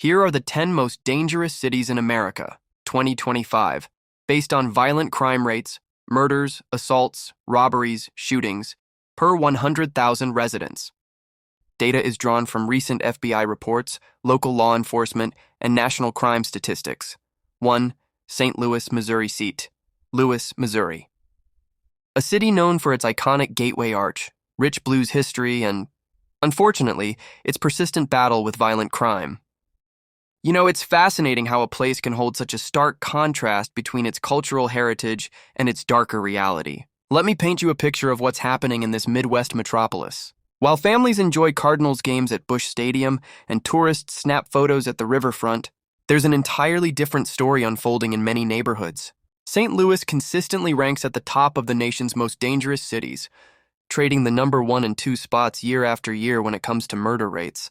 Here are the 10 most dangerous cities in America, 2025, based on violent crime rates, murders, assaults, robberies, shootings, per 100,000 residents. Data is drawn from recent FBI reports, local law enforcement, and national crime statistics. 1. St. Louis, Missouri seat. Louis, Missouri. A city known for its iconic Gateway Arch, rich blues history, and, unfortunately, its persistent battle with violent crime. You know, it's fascinating how a place can hold such a stark contrast between its cultural heritage and its darker reality. Let me paint you a picture of what's happening in this Midwest metropolis. While families enjoy Cardinals games at Busch Stadium and tourists snap photos at the riverfront, there's an entirely different story unfolding in many neighborhoods. St. Louis consistently ranks at the top of the nation's most dangerous cities, trading the number 1 and 2 spots year after year when it comes to murder rates.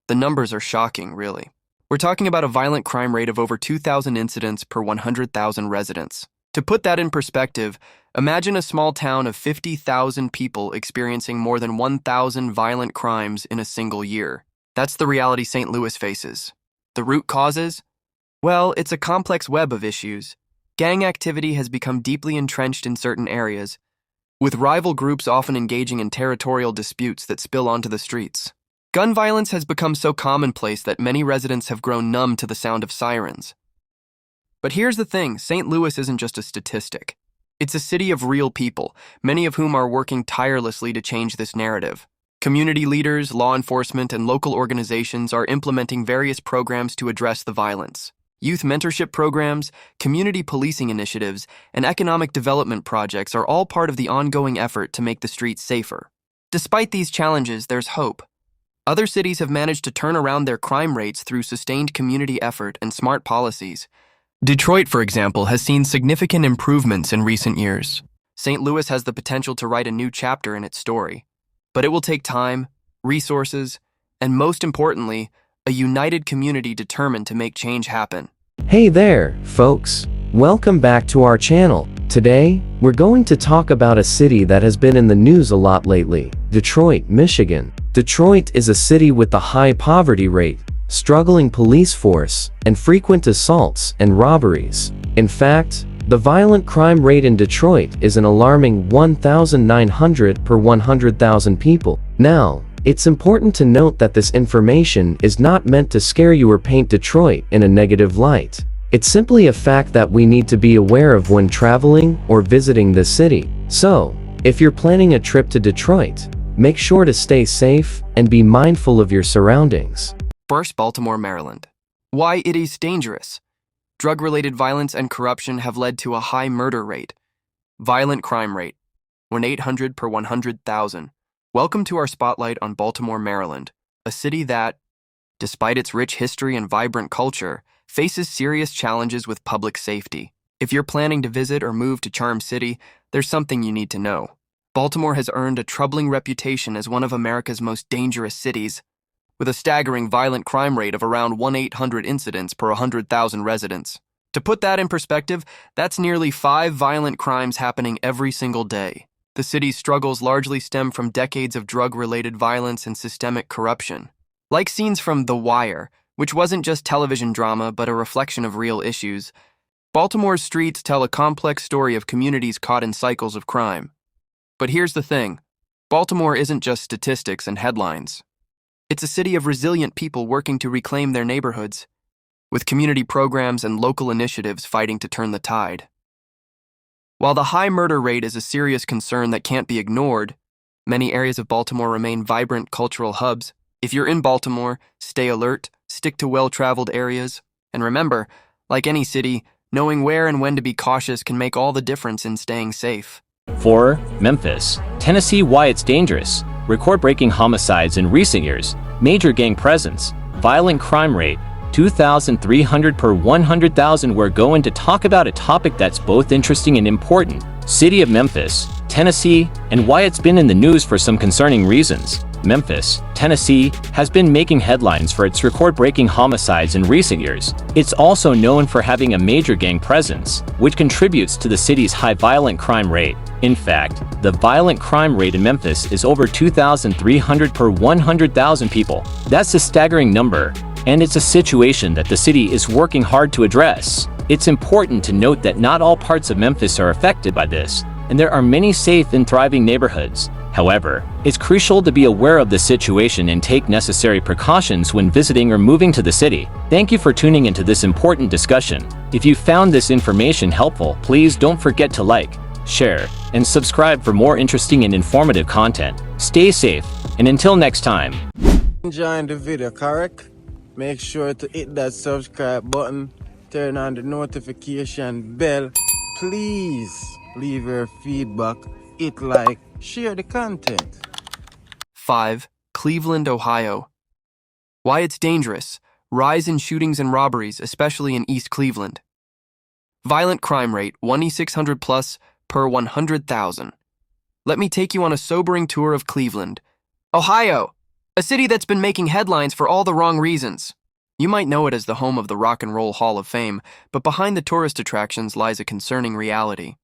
The numbers are shocking, really. We're talking about a violent crime rate of over 2,000 incidents per 100,000 residents. To put that in perspective, imagine a small town of 50,000 people experiencing more than 1,000 violent crimes in a single year. That's the reality St. Louis faces. The root causes? Well, it's a complex web of issues. Gang activity has become deeply entrenched in certain areas, with rival groups often engaging in territorial disputes that spill onto the streets. Gun violence has become so commonplace that many residents have grown numb to the sound of sirens. But here's the thing, St. Louis isn't just a statistic. It's a city of real people, many of whom are working tirelessly to change this narrative. Community leaders, law enforcement, and local organizations are implementing various programs to address the violence. Youth mentorship programs, community policing initiatives, and economic development projects are all part of the ongoing effort to make the streets safer. Despite these challenges, there's hope. Other cities have managed to turn around their crime rates through sustained community effort and smart policies. Detroit, for example, has seen significant improvements in recent years. St. Louis has the potential to write a new chapter in its story. But it will take time, resources, and most importantly, a united community determined to make change happen. Hey there, folks. Welcome back to our channel. Today, we're going to talk about a city that has been in the news a lot lately, Detroit, Michigan. Detroit is a city with a high poverty rate, struggling police force, and frequent assaults and robberies. In fact, the violent crime rate in Detroit is an alarming 1,900 per 100,000 people. Now, it's important to note that this information is not meant to scare you or paint Detroit in a negative light. It's simply a fact that we need to be aware of when traveling or visiting this city. So, if you're planning a trip to Detroit, make sure to stay safe and be mindful of your surroundings. First, Baltimore, Maryland. Why it is dangerous. Drug-related violence and corruption have led to a high murder rate. Violent crime rate, 1,800 per 100,000. Welcome to our spotlight on Baltimore, Maryland, a city that, despite its rich history and vibrant culture, faces serious challenges with public safety. If you're planning to visit or move to Charm City, there's something you need to know. Baltimore has earned a troubling reputation as one of America's most dangerous cities, with a staggering violent crime rate of around 1,800 incidents per 100,000 residents. To put that in perspective, that's nearly 5 violent crimes happening every single day. The city's struggles largely stem from decades of drug-related violence and systemic corruption. Like scenes from The Wire, which wasn't just television drama but a reflection of real issues, Baltimore's streets tell a complex story of communities caught in cycles of crime. But here's the thing, Baltimore isn't just statistics and headlines. It's a city of resilient people working to reclaim their neighborhoods, with community programs and local initiatives fighting to turn the tide. While the high murder rate is a serious concern that can't be ignored, many areas of Baltimore remain vibrant cultural hubs. If you're in Baltimore, stay alert, stick to well-traveled areas, and remember, like any city, knowing where and when to be cautious can make all the difference in staying safe. 4. Memphis, Tennessee. Why it's dangerous. Record-breaking homicides in recent years, major gang presence, violent crime rate, 2,300 per 100,000. We're going to talk about a topic that's both interesting and important. City of Memphis, Tennessee, and why it's been in the news for some concerning reasons. Memphis, Tennessee, has been making headlines for its record-breaking homicides in recent years. It's also known for having a major gang presence, which contributes to the city's high violent crime rate. In fact, the violent crime rate in Memphis is over 2,300 per 100,000 people. That's a staggering number, and it's a situation that the city is working hard to address. It's important to note that not all parts of Memphis are affected by this, and there are many safe and thriving neighborhoods. However, it's crucial to be aware of the situation and take necessary precautions when visiting or moving to the city. Thank you for tuning into this important discussion. If you found this information helpful, please don't forget to like, share, and subscribe for more interesting and informative content. Stay safe, and until next time. Enjoying the video, correct? Make sure to hit that subscribe button, turn on the notification bell. Please leave your feedback, hit like, share the content. 5. Cleveland, Ohio. Why it's dangerous. Rise in shootings and robberies, especially in East Cleveland. Violent crime rate, 1,600 plus per 100,000. Let me take you on a sobering tour of Cleveland, Ohio, a city that's been making headlines for all the wrong reasons. You might know it as the home of the Rock and Roll Hall of Fame, but behind the tourist attractions lies a concerning reality.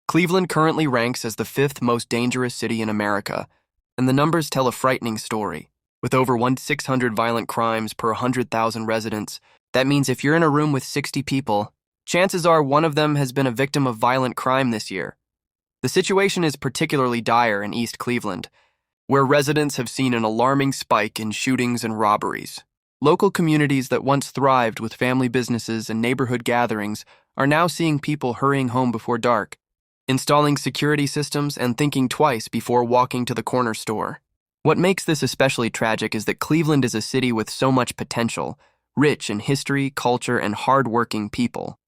Cleveland currently ranks as the 5th most dangerous city in America, and the numbers tell a frightening story. With over 1,600 violent crimes per 100,000 residents, that means if you're in a room with 60 people, chances are one of them has been a victim of violent crime this year. The situation is particularly dire in East Cleveland, where residents have seen an alarming spike in shootings and robberies. Local communities that once thrived with family businesses and neighborhood gatherings are now seeing people hurrying home before dark, installing security systems and thinking twice before walking to the corner store. What makes this especially tragic is that Cleveland is a city with so much potential, rich in history, culture, and hard-working people.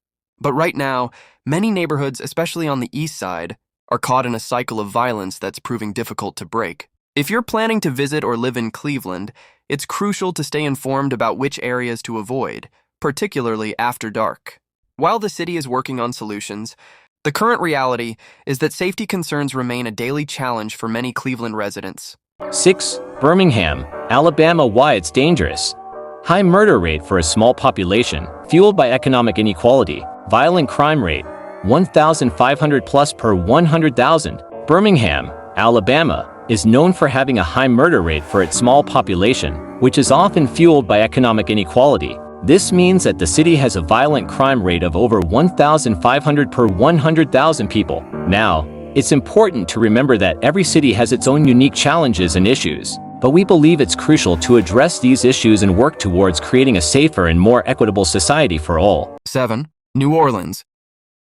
But right now, many neighborhoods, especially on the east side, are caught in a cycle of violence that's proving difficult to break. If you're planning to visit or live in Cleveland, it's crucial to stay informed about which areas to avoid, particularly after dark. While the city is working on solutions, the current reality is that safety concerns remain a daily challenge for many Cleveland residents. 6. Birmingham, Alabama. Why it's dangerous. High murder rate for a small population, fueled by economic inequality. Violent crime rate, 1,500 plus per 100,000. Birmingham, Alabama, is known for having a high murder rate for its small population, which is often fueled by economic inequality. This means that the city has a violent crime rate of over 1,500 per 100,000 people. Now, it's important to remember that every city has its own unique challenges and issues, but we believe it's crucial to address these issues and work towards creating a safer and more equitable society for all. 7. New Orleans,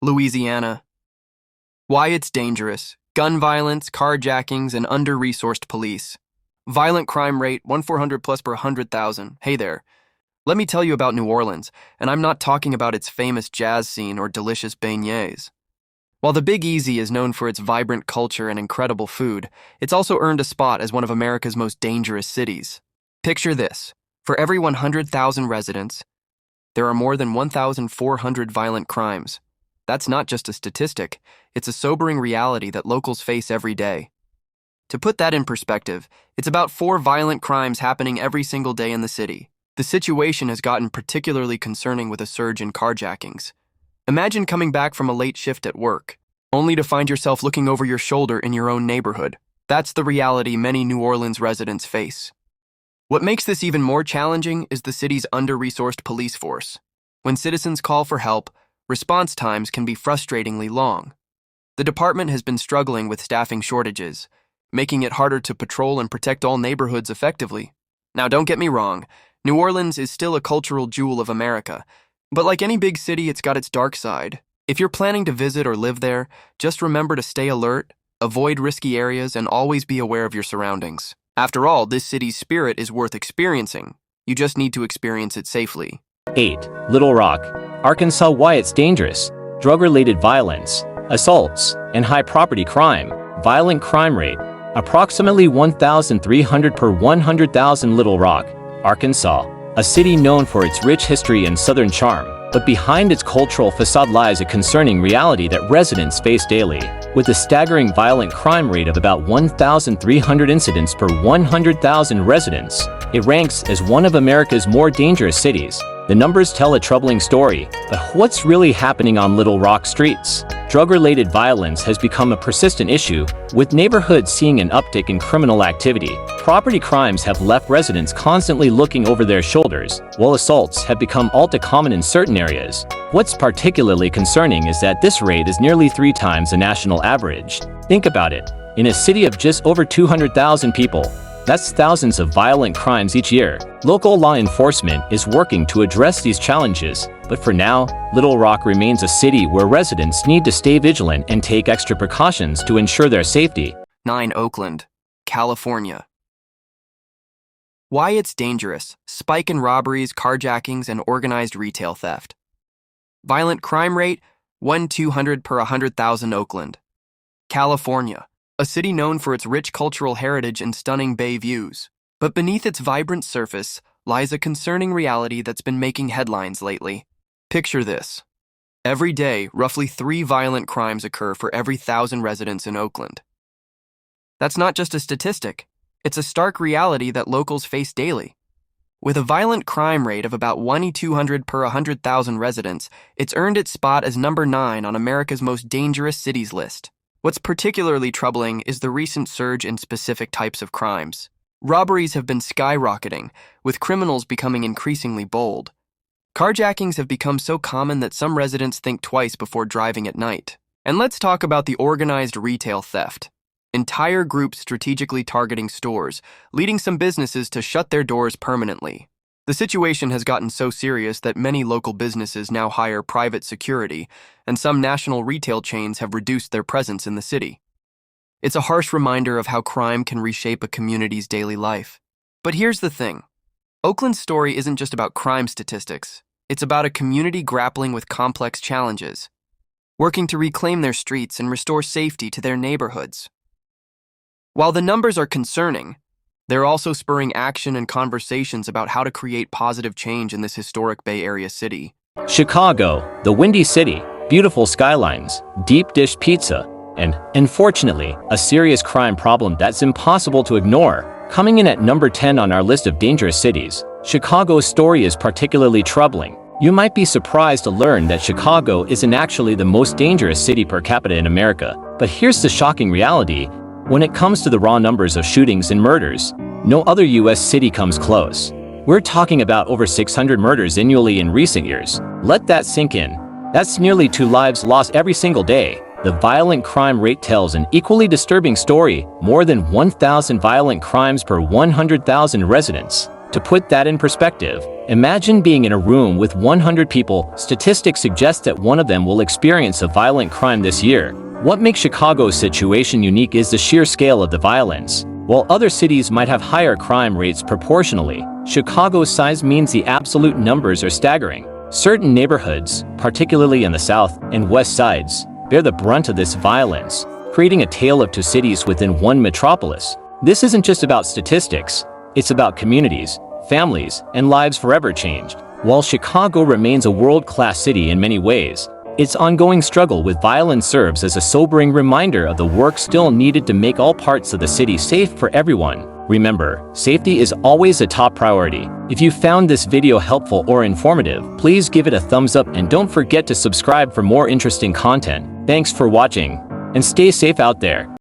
Louisiana. Why it's dangerous. Gun violence, carjackings, and under-resourced police. Violent crime rate, 1,400 plus per 100,000. Hey there. Let me tell you about New Orleans, and I'm not talking about its famous jazz scene or delicious beignets. While the Big Easy is known for its vibrant culture and incredible food, it's also earned a spot as one of America's most dangerous cities. Picture this. For every 100,000 residents, there are more than 1,400 violent crimes. That's not just a statistic, it's a sobering reality that locals face every day. To put that in perspective, it's about 4 violent crimes happening every single day in the city. The situation has gotten particularly concerning with a surge in carjackings. Imagine coming back from a late shift at work, only to find yourself looking over your shoulder in your own neighborhood. That's the reality many New Orleans residents face. What makes this even more challenging is the city's under-resourced police force. When citizens call for help, response times can be frustratingly long. The department has been struggling with staffing shortages, making it harder to patrol and protect all neighborhoods effectively. Now, don't get me wrong, New Orleans is still a cultural jewel of America, but like any big city, it's got its dark side. If you're planning to visit or live there, just remember to stay alert, avoid risky areas, and always be aware of your surroundings. After all, this city's spirit is worth experiencing. You just need to experience it safely. 8. Little Rock, Arkansas. Why it's dangerous. Drug-related violence, assaults, and high property crime. Violent crime rate, approximately 1,300 per 100,000. Little Rock, Arkansas, a city known for its rich history and southern charm, but behind its cultural facade lies a concerning reality that residents face daily. With a staggering violent crime rate of about 1,300 incidents per 100,000 residents, it ranks as one of America's more dangerous cities. The numbers tell a troubling story, but what's really happening on Little Rock streets? drug-related violence has become a persistent issue, with neighborhoods seeing an uptick in criminal activity. Property crimes have left residents constantly looking over their shoulders, while assaults have become all too common in certain areas. What's particularly concerning is that this rate is nearly 3 times the national average. Think about it. In a city of just over 200,000 people, that's thousands of violent crimes each year. Local law enforcement is working to address these challenges, but for now, Little Rock remains a city where residents need to stay vigilant and take extra precautions to ensure their safety. 9. Oakland, California. Why it's dangerous: spike in robberies, carjackings, and organized retail theft. Violent crime rate, 1-200 per 100,000. Oakland, California. A city known for its rich cultural heritage and stunning bay views. But beneath its vibrant surface lies a concerning reality that's been making headlines lately. Picture this. Every day, roughly 3 violent crimes occur for every 1,000 residents in Oakland. That's not just a statistic. It's a stark reality that locals face daily. With a violent crime rate of about 1-200 per 100,000 residents, it's earned its spot as number 9 on America's most dangerous cities list. What's particularly troubling is the recent surge in specific types of crimes. Robberies have been skyrocketing, with criminals becoming increasingly bold. Carjackings have become so common that some residents think twice before driving at night. And let's talk about the organized retail theft. Entire groups strategically targeting stores, leading some businesses to shut their doors permanently. The situation has gotten so serious that many local businesses now hire private security, and some national retail chains have reduced their presence in the city. It's a harsh reminder of how crime can reshape a community's daily life. But here's the thing. Oakland's story isn't just about crime statistics. It's about a community grappling with complex challenges, working to reclaim their streets and restore safety to their neighborhoods. While the numbers are concerning, they're also spurring action and conversations about how to create positive change in this historic Bay Area city. Chicago, the Windy City, beautiful skylines, deep dish pizza, and, unfortunately, a serious crime problem that's impossible to ignore. Coming in at number 10 on our list of dangerous cities, Chicago's story is particularly troubling. You might be surprised to learn that Chicago isn't actually the most dangerous city per capita in America. But here's the shocking reality. When it comes to the raw numbers of shootings and murders, no other U.S. city comes close. We're talking about over 600 murders annually in recent years. Let that sink in. That's nearly 2 lives lost every single day. The violent crime rate tells an equally disturbing story: more than 1,000 violent crimes per 100,000 residents. To put that in perspective, imagine being in a room with 100 people. Statistics suggest that one of them will experience a violent crime this year. What makes Chicago's situation unique is the sheer scale of the violence. While other cities might have higher crime rates proportionally, Chicago's size means the absolute numbers are staggering. Certain neighborhoods, particularly in the south and west sides, bear the brunt of this violence, creating a tale of 2 cities within one metropolis. This isn't just about statistics, it's about communities, families, and lives forever changed. While Chicago remains a world-class city in many ways, its ongoing struggle with violence serves as a sobering reminder of the work still needed to make all parts of the city safe for everyone. Remember, safety is always a top priority. If you found this video helpful or informative, please give it a thumbs up and don't forget to subscribe for more interesting content. Thanks for watching, and stay safe out there.